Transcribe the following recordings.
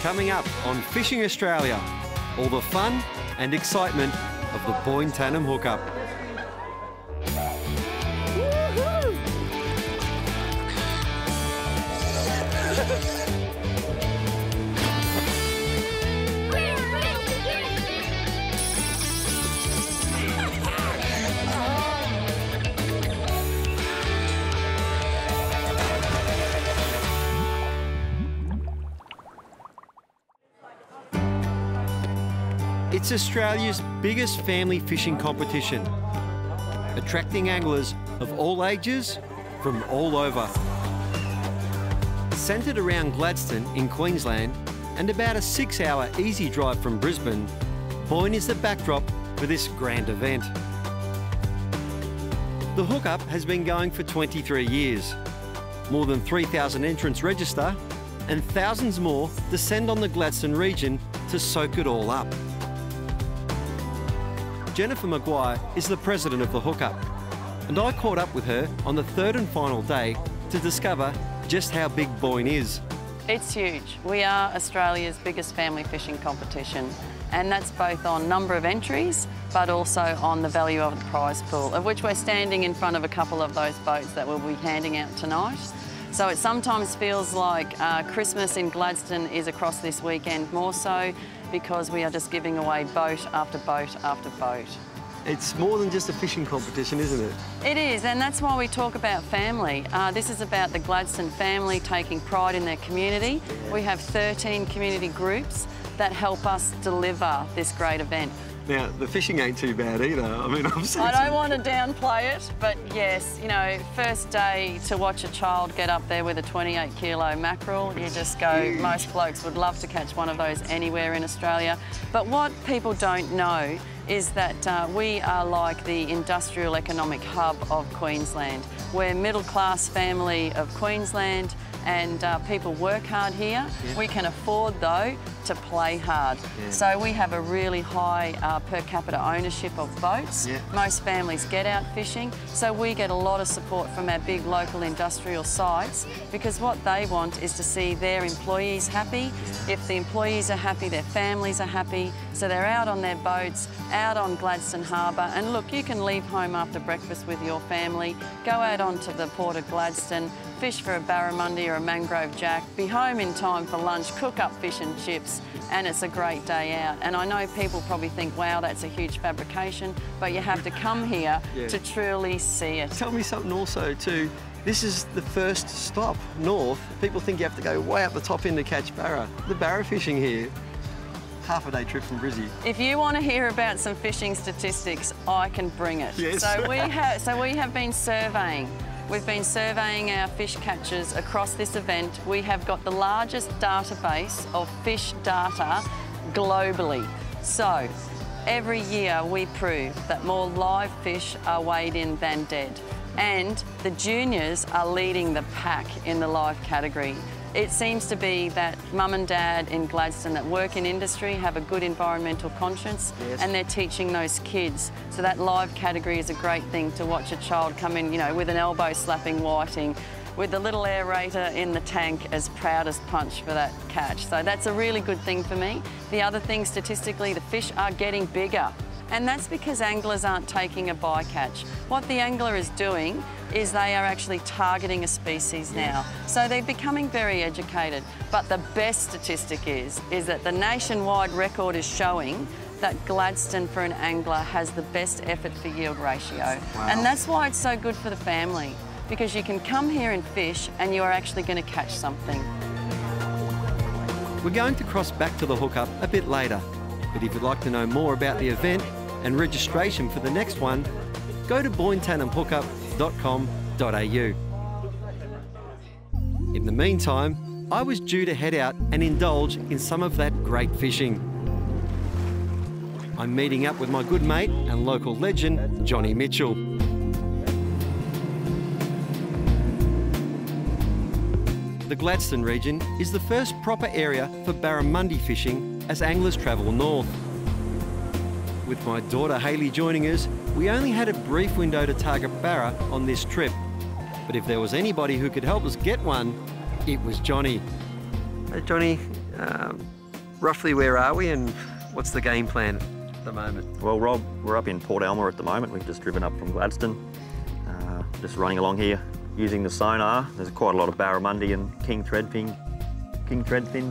Coming up on Fishing Australia, all the fun and excitement of the Boyne Tannum Hookup. It's Australia's biggest family fishing competition, attracting anglers of all ages from all over. Centred around Gladstone in Queensland and about a 6-hour easy drive from Brisbane, Boyne is the backdrop for this grand event. The Hookup has been going for 23 years. More than 3,000 entrants register and thousands more descend on the Gladstone region to soak it all up. Jennifer Maguire is the president of the Hookup, and I caught up with her on the third and final day to discover just how big Boyne is. It's huge. We are Australia's biggest family fishing competition, and that's both on number of entries but also on the value of the prize pool, of which we're standing in front of a couple of those boats that we'll be handing out tonight. So it sometimes feels like Christmas in Gladstone is across this weekend, more so because we are just giving away boat after boat after boat. It's more than just a fishing competition, isn't it? It is, and that's why we talk about family. This is about the Gladstone family taking pride in their community. We have 13 community groups that help us deliver this great event. Now, the fishing ain't too bad either. I mean, I don't want to downplay it, but yes, you know, first day to watch a child get up there with a 28-kilo mackerel, you just go, most blokes would love to catch one of those anywhere in Australia. But what people don't know is that we are like the industrial economic hub of Queensland. We're middle-class family of Queensland, and people work hard here. Yeah. We can afford, though, to play hard. Yeah. So we have a really high per capita ownership of boats. Yeah. Most families get out fishing, so we get a lot of support from our big local industrial sites, because what they want is to see their employees happy. Yeah. If the employees are happy, their families are happy, so they're out on their boats, out on Gladstone Harbour, and look, you can leave home after breakfast with your family, go out onto the port of Gladstone, fish for a barramundi or a mangrove jack, be home in time for lunch, cook up fish and chips, and it's a great day out. And I know people probably think, wow, that's a huge fabrication, but you have to come here to truly see it. Tell me something also too, this is the first stop north. People think you have to go way up the top end to catch barra. The barra fishing here, half a day trip from Brizzy. If you want to hear about some fishing statistics, I can bring it. Yes. So we have been surveying. We've been surveying our fish catches across this event. We have got the largest database of fish data globally. So every year we prove that more live fish are weighed in than dead. And the juniors are leading the pack in the live category. It seems to be that mum and dad in Gladstone that work in industry have a good environmental conscience, and they're teaching those kids. So that live category is a great thing to watch a child come in, you know, with an elbow slapping whiting, with the little aerator in the tank as proud as punch for that catch. So that's a really good thing for me. The other thing, statistically, the fish are getting bigger. And that's because anglers aren't taking a bycatch. What the angler is doing is they are actually targeting a species now. So they're becoming very educated. But the best statistic is that the nationwide record is showing that Gladstone for an angler has the best effort for yield ratio. Wow. And that's why it's so good for the family, because you can come here and fish and you are actually going to catch something. We're going to cross back to the Hookup a bit later, but if you'd like to know more about the event and registration for the next one, go to boynetannumhookup.com.au. In the meantime, I was due to head out and indulge in some of that great fishing. I'm meeting up with my good mate and local legend, Johnny Mitchell. The Gladstone region is the first proper area for barramundi fishing as anglers travel north. With my daughter Hayley joining us, we only had a brief window to target barra on this trip. But if there was anybody who could help us get one, it was Johnny. Hey Johnny, Roughly where are we and what's the game plan at the moment? Well, Rob, we're up in Port Alma at the moment. We've just driven up from Gladstone. Just running along here using the sonar. There's quite a lot of barramundi and king threadfin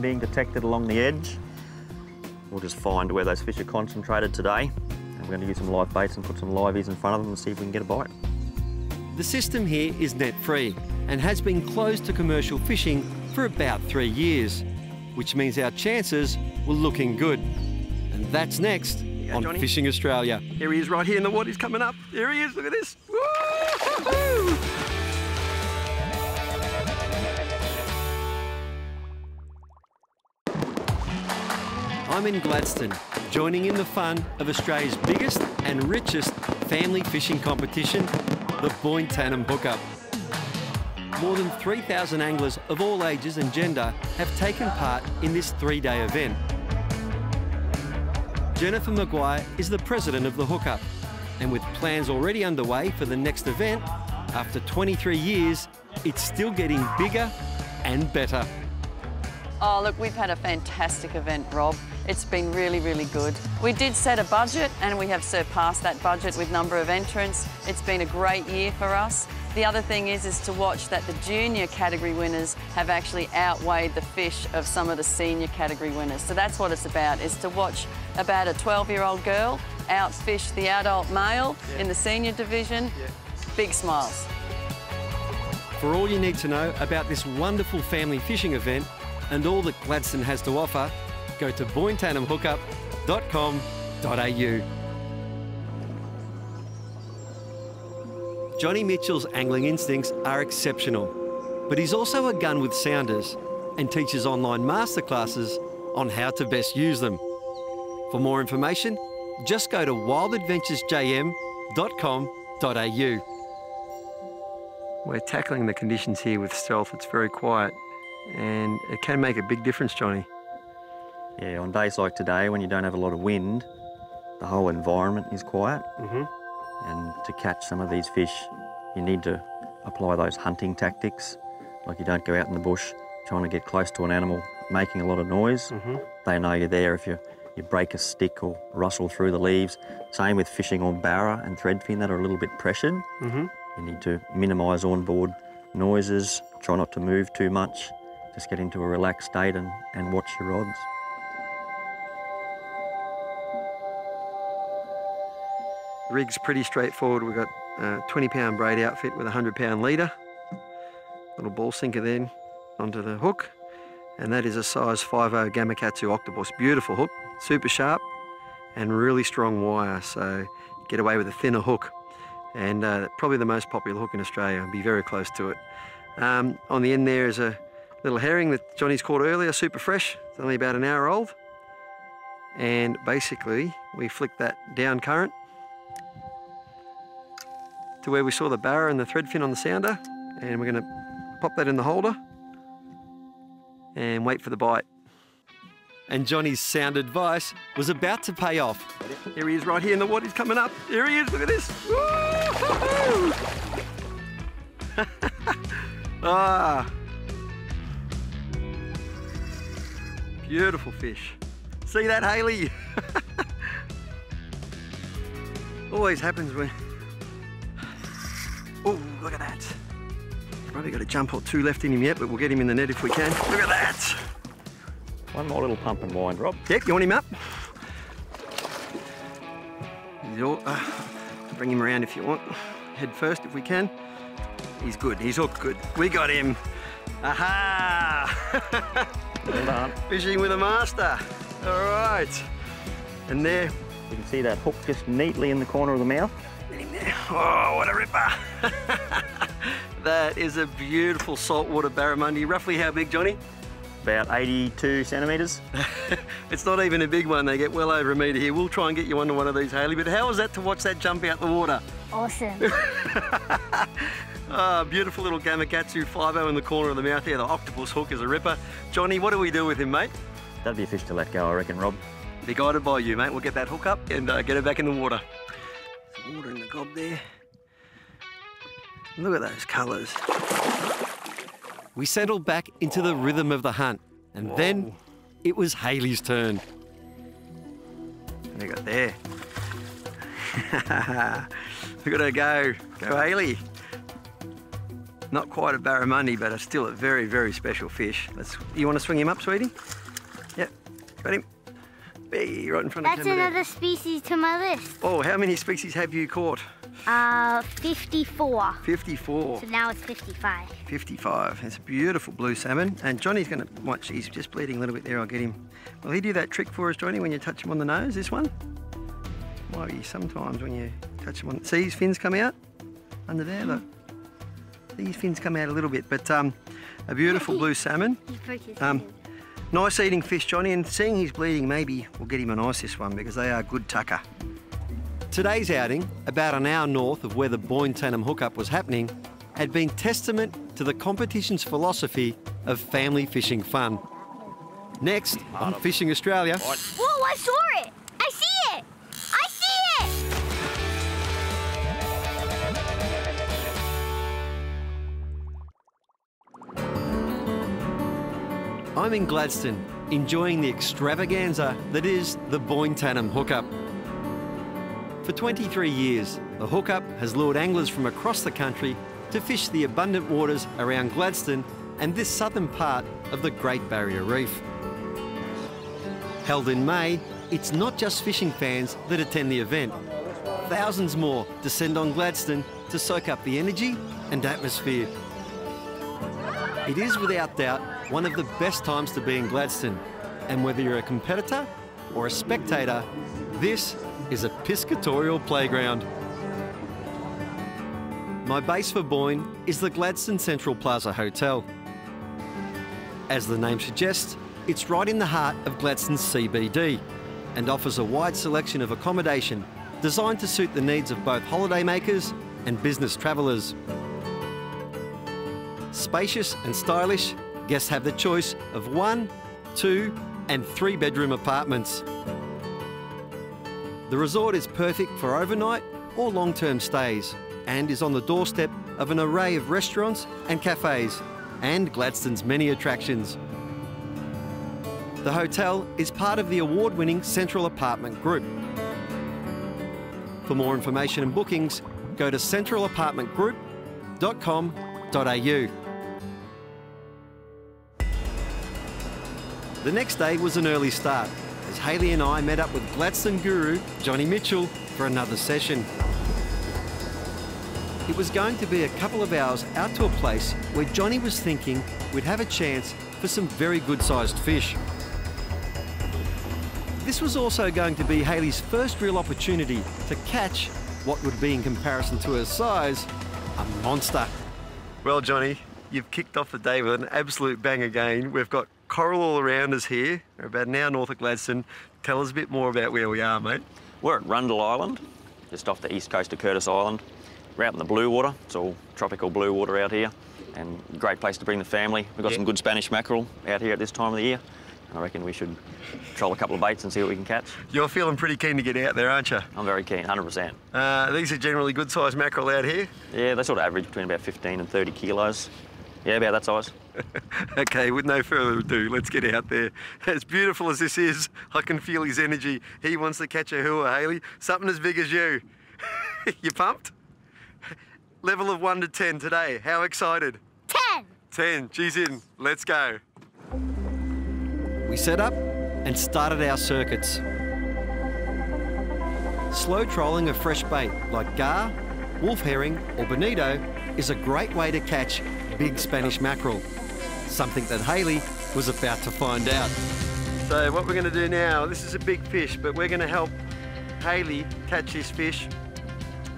being detected along the edge. We'll just find where those fish are concentrated today. And we're going to use some live baits and put some liveys in front of them and see if we can get a bite. The system here is net-free and has been closed to commercial fishing for about 3 years, which means our chances were looking good. And that's next on Johnny. Fishing Australia. Here he is right here in the water. He's coming up. Here he is. Look at this. Woo-hoo-hoo! I'm in Gladstone, joining in the fun of Australia's biggest and richest family fishing competition, the Boyne Tannum Hookup. More than 3,000 anglers of all ages and gender have taken part in this 3-day event. Jennifer Maguire is the president of the Hookup, and with plans already underway for the next event, after 23 years, it's still getting bigger and better. Oh, look, we've had a fantastic event, Rob. It's been really, really good. We did set a budget and we have surpassed that budget with number of entrants. It's been a great year for us. The other thing is to watch that the junior category winners have actually outweighed the fish of some of the senior category winners. So that's what it's about, is to watch about a 12-year-old girl outfish the adult male in the senior division. Big smiles. For all you need to know about this wonderful family fishing event and all that Gladstone has to offer, go to boynetannumhookup.com.au. Johnny Mitchell's angling instincts are exceptional, but he's also a gun with sounders and teaches online masterclasses on how to best use them. For more information, just go to wildadventuresjm.com.au. We're tackling the conditions here with stealth. It's very quiet and it can make a big difference, Johnny. Yeah, on days like today when you don't have a lot of wind, the whole environment is quiet. And to catch some of these fish, you need to apply those hunting tactics. Like you don't go out in the bush trying to get close to an animal making a lot of noise. They know you're there if you break a stick or rustle through the leaves. Same with fishing on barra and threadfin that are a little bit pressured. You need to minimise onboard noises, try not to move too much, just get into a relaxed state and watch your rods. The rig's pretty straightforward. We've got a 20-pound braid outfit with a 100-pound leader. Little ball sinker then onto the hook. And that is a size 5.0 Gamakatsu octopus. Beautiful hook, super sharp and really strong wire. So get away with a thinner hook. And probably the most popular hook in Australia. Be very close to it. On the end there is a little herring that Johnny's caught earlier, super fresh. It's only about an hour old. And basically we flick that down current to where we saw the barra and the threadfin on the sounder, and we're going to pop that in the holder and wait for the bite. And Johnny's sound advice was about to pay off. Here he is right here in the water. He's coming up. Here he is. Look at this. Woo-hoo-hoo! Ah. Beautiful fish. See that, Hayley? Always happens when... Oh, look at that. Probably got a jump or two left in him yet, but we'll get him in the net if we can. Look at that. One more little pump and wind, Rob. Yep, you want him up? Bring him around if you want. Head first if we can. He's good, he's hooked good. We got him. Aha! Well done. Fishing with a master. All right. And there. You can see that hook just neatly in the corner of the mouth. Get him there. Oh, what a ripper. That is a beautiful saltwater barramundi. Roughly how big, Johnny? About 82 centimetres. It's not even a big one. They get well over a metre here. We'll try and get you onto one of these, Hayley. But how was that to watch that jump out the water? Awesome. Oh, beautiful little Gamakatsu 5.0 in the corner of the mouth there. The octopus hook is a ripper. Johnny, what do we do with him, mate? That'd be a fish to let go, I reckon, Rob. Be guided by you, mate. We'll get that hook up and get her back in the water. Some water in the gob there. Look at those colours. We settled back into the rhythm of the hunt, and then it was Hayley's turn. What do we got there? We've got to go Hayley. Not quite a barramundi, but still a very, very special fish. You want to swing him up, sweetie? Yep, got him. Hey, right in front of That's another species to my list. Oh, how many species have you caught? 54. 54. So now it's 55. 55. It's a beautiful blue salmon. And Johnny's going to watch. He's just bleeding a little bit there. I'll get him. Will he do that trick for us, Johnny, when you touch him on the nose, this one? Might be sometimes when you touch him on... See his fins come out? Under there, look. These fins come out a little bit, but a beautiful blue salmon. Nice eating fish, Johnny, and seeing he's bleeding, maybe we'll get him on ice this one because they are good tucker. Today's outing, about an hour north of where the Boyne Tannum hookup was happening, had been testament to the competition's philosophy of family fishing fun. Next on Fishing Australia... Whoa, I saw it! I see it! I see it! I'm in Gladstone, enjoying the extravaganza that is the Boyne Tannum hookup. For 23 years, the hookup has lured anglers from across the country to fish the abundant waters around Gladstone and this southern part of the Great Barrier Reef. Held in May, it's not just fishing fans that attend the event. Thousands more descend on Gladstone to soak up the energy and atmosphere. It is without doubt one of the best times to be in Gladstone, and whether you're a competitor or a spectator, this is a piscatorial playground. My base for Boyne is the Gladstone Central Plaza Hotel. As the name suggests, it's right in the heart of Gladstone's CBD and offers a wide selection of accommodation designed to suit the needs of both holidaymakers and business travellers. Spacious and stylish, guests have the choice of 1, 2 and 3 bedroom apartments. The resort is perfect for overnight or long-term stays and is on the doorstep of an array of restaurants and cafes and Gladstone's many attractions. The hotel is part of the award-winning Central Apartment Group. For more information and bookings, go to centralapartmentgroup.com.au. The next day was an early start, as Hayley and I met up with Gladstone guru Johnny Mitchell for another session. It was going to be a couple of hours out to a place where Johnny was thinking we'd have a chance for some very good-sized fish. This was also going to be Hayley's first real opportunity to catch what would be, in comparison to her size, a monster. Well, Johnny, you've kicked off the day with an absolute bang again. We've got coral all around us here. We're about an hour north of Gladstone. Tell us a bit more about where we are, mate. We're at Rundle Island, just off the east coast of Curtis Island. We're out in the blue water. It's all tropical blue water out here, and a great place to bring the family. We've got some good Spanish mackerel out here at this time of the year. I reckon we should troll a couple of baits and see what we can catch. You're feeling pretty keen to get out there, aren't you? I'm very keen, 100%. These are generally good-sized mackerel out here? Yeah, they sort of average between about 15 and 30 kilos. Yeah, about that size. OK, with no further ado, let's get out there. As beautiful as this is, I can feel his energy. He wants to catch a hua, Hayley. Something as big as you. You pumped? Level of 1 to 10 today. How excited? 10. 10. Geez in. Let's go. We set up and started our circuits. Slow trolling of fresh bait like gar, wolf herring or bonito is a great way to catch big Spanish mackerel, something that Hayley was about to find out. So what we're going to do now, this is a big fish, but we're going to help Hayley catch this fish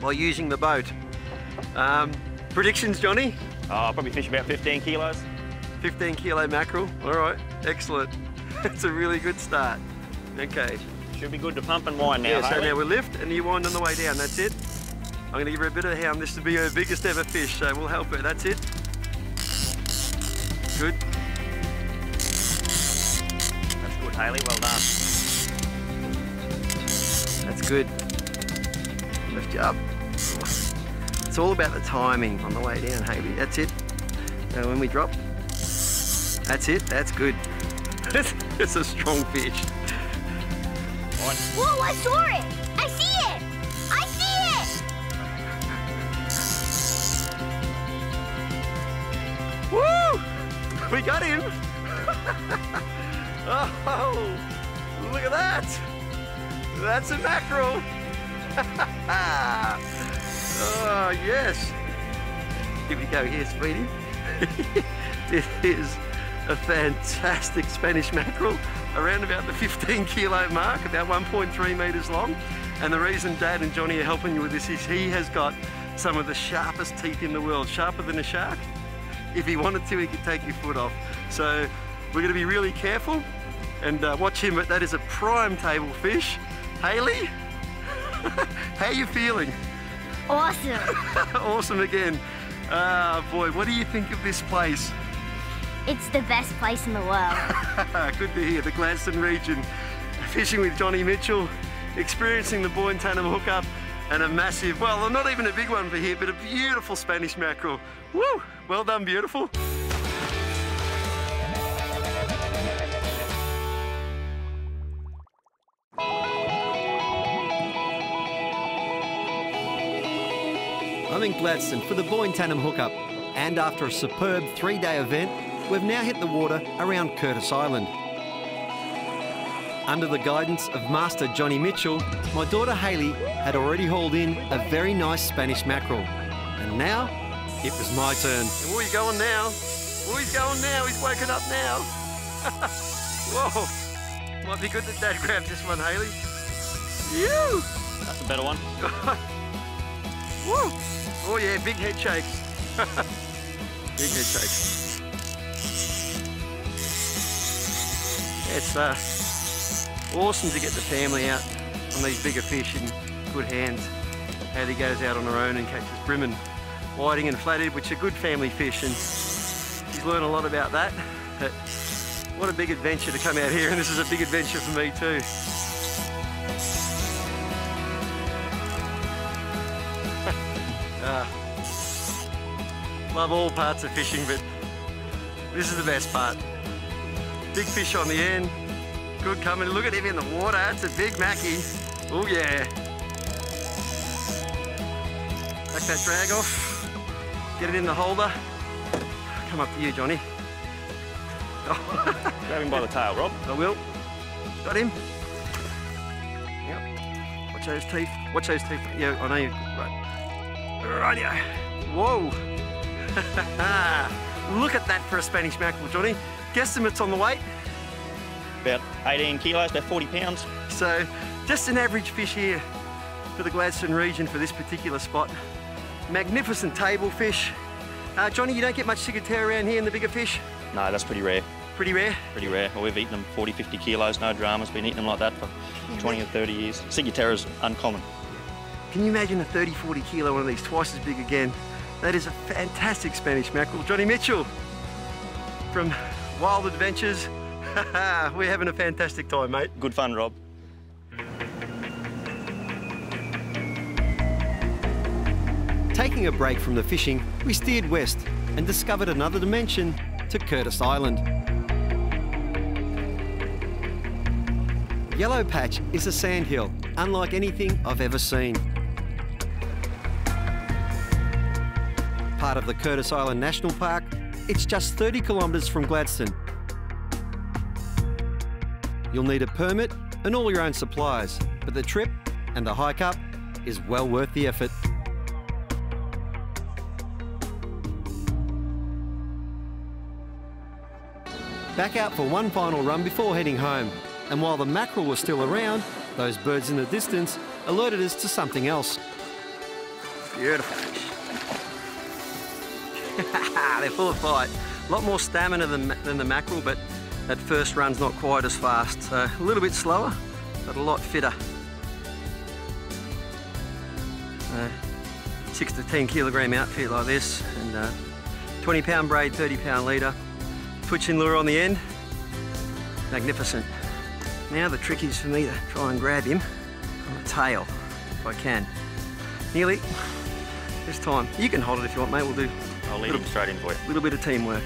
by using the boat. Predictions, Johnny? I'll probably fish about 15 kilos. 15 kilo mackerel. All right, excellent. That's a really good start. Okay. Should be good to pump and wind now, Yeah, so Hayley. now we lift and you wind on the way down, that's it. I'm going to give her a bit of a hound. This will be her biggest ever fish, so we'll help her. That's it. Good. That's good, Hayley. Well done. That's good. Lift you up. It's all about the timing on the way down, Hayley. That's it. And when we drop, that's it. That's good. It's a strong fish. Whoa, I saw it! I see it! I see it! Woo! We got him! Oh, look at that! That's a mackerel! Oh, yes! Here we go, here, sweetie. This is a fantastic Spanish mackerel, around about the 15 kilo mark, about 1.3 metres long. And the reason Dad and Johnny are helping you with this is he has got some of the sharpest teeth in the world, sharper than a shark. If he wanted to, he could take your foot off. So we're going to be really careful and watch him, but that is a prime table fish. Hayley, how are you feeling? Awesome. Awesome again. Ah, boy, what do you think of this place? It's the best place in the world. Good to hear. The Gladstone region. Fishing with Johnny Mitchell, experiencing the Boyne Tannum hookup, and a massive, well, not even a big one for here, but a beautiful Spanish mackerel. Woo! Well done, beautiful. I'm in Gladstone for the Boyne Tannum hookup, and after a superb 3-day event, we've now hit the water around Curtis Island. Under the guidance of Master Johnny Mitchell, my daughter Hayley had already hauled in a very nice Spanish mackerel. And now, it was my turn. Oh, he's going now. Oh, he's going now. He's woken up now. Whoa. Might be good that Dad grabbed this one, Hayley. Phew. That's a better one. Woo. Oh yeah, big head shakes. Big head shakes. It's awesome to get the family out on these bigger fish in good hands. Hayley goes out on her own and catches brimmin, whiting and flathead, which are good family fish, and she's learned a lot about that. But what a big adventure to come out here, and this is a big adventure for me too. Love all parts of fishing, but this is the best part. Big fish on the end, good coming. Look at him in the water, that's a big mackie. Oh yeah. Back that drag off, get it in the holder. Come up to you, Johnny. Grab him by the tail, Rob. I will. Got him. Yep. Watch those teeth. Watch those teeth. Yeah, I know you. Right. Rightio. Whoa. Look at that for a Spanish mackerel, Johnny. Guesstimates on the weight? About 18 kilos, about 40 pounds. So, just an average fish here for the Gladstone region for this particular spot. Magnificent table fish. Johnny, you don't get much ciguatera around here in the bigger fish? No, that's pretty rare. Pretty rare? Pretty rare. Well, we've eaten them 40, 50 kilos, no dramas. Been eating them like that for 20 or 30 years. Ciguatera's uncommon. Can you imagine a 30, 40 kilo one of these, twice as big again? That is a fantastic Spanish mackerel. Johnny Mitchell from Wild Adventures. We're having a fantastic time, mate. Good fun, Rob. Taking a break from the fishing, we steered west and discovered another dimension to Curtis Island. Yellow Patch is a sandhill, unlike anything I've ever seen. Part of the Curtis Island National Park, it's just 30 kilometres from Gladstone. You'll need a permit and all your own supplies, but the trip and the hike up is well worth the effort. Back out for one final run before heading home. And while the mackerel was still around, those birds in the distance alerted us to something else. Beautiful fish. They're full of fight. A lot more stamina than the mackerel, but that first run's not quite as fast. So a little bit slower, but a lot fitter. 6 to 10 kilogram outfit like this, and 20 pound braid, 30 pound leader. Twitching lure on the end. Magnificent. Now the trick is for me to try and grab him on the tail, if I can. Nearly. This time. You can hold it if you want, mate. We'll do. I'll lead him straight in for you. A little bit of teamwork.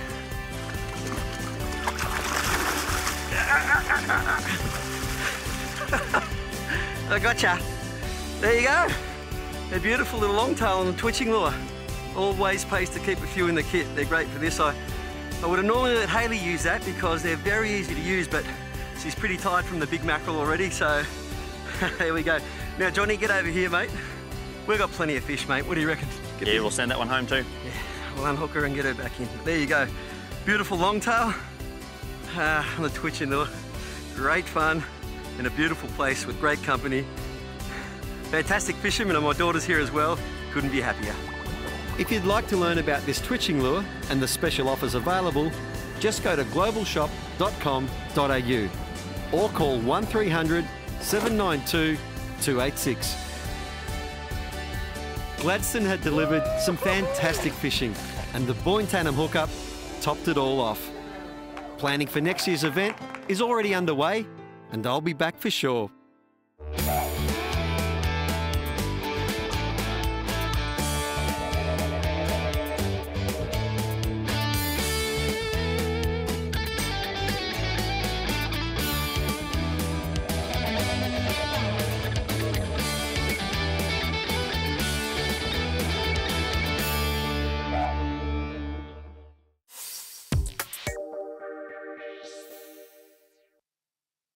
I gotcha. There you go. A beautiful little longtail on the twitching lure. Always pays to keep a few in the kit. They're great for this. I would have normally let Hayley use that because they're very easy to use, but she's pretty tired from the big mackerel already, so there we go. Now, Johnny, get over here, mate. We've got plenty of fish, mate. What do you reckon? Yeah, we'll send that one home too. Yeah, we'll unhook her and get her back in. There you go. Beautiful longtail on the twitching lure. Great fun in a beautiful place with great company. Fantastic fishermen, and my daughter's here as well. Couldn't be happier. If you'd like to learn about this twitching lure and the special offers available, just go to globalshop.com.au or call 1300 792 286. Gladstone had delivered some fantastic fishing, and the Boyne Tannum hookup topped it all off. Planning for next year's event is already underway, and I'll be back for sure.